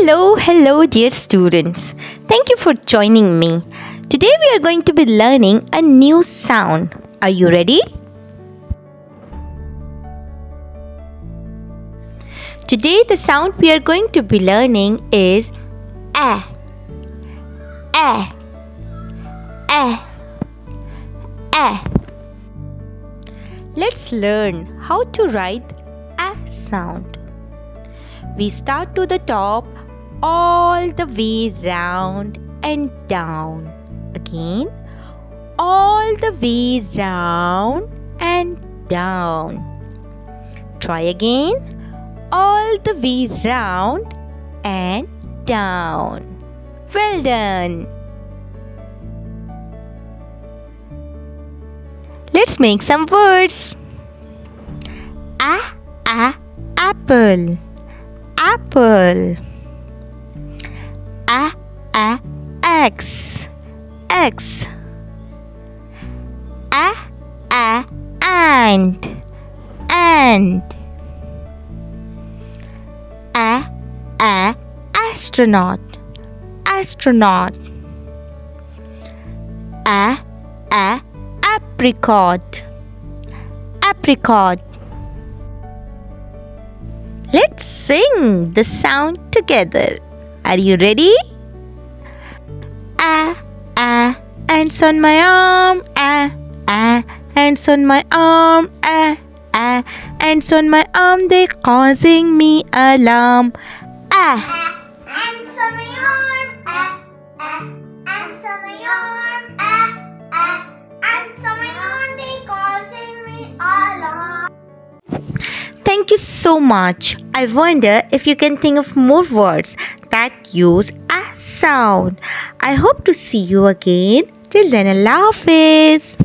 Hello, dear students. Thank you for joining me. Today we are going to be learning a new sound. Are you ready? Today the sound we are going to be learning is a, a, a, a. Let's learn how to write a sound. We start to the top, all the way round and down. Again, all the way round and down. Try again, all the way round and down. Well done. Let's make some words. Apple. Apple. X. Ant. Astronaut. Apricot. Let's sing the sound together. Are you ready? Ants on my arm. Ants on my arm. Ants on my arm, they causing me alarm. Ants on my arm. Ants on my arm. Ants on my arm, they causing me alarm. Thank you so much. I wonder if you can think of more words that use a sound. I hope to see you again. Till then, Allah Hafiz.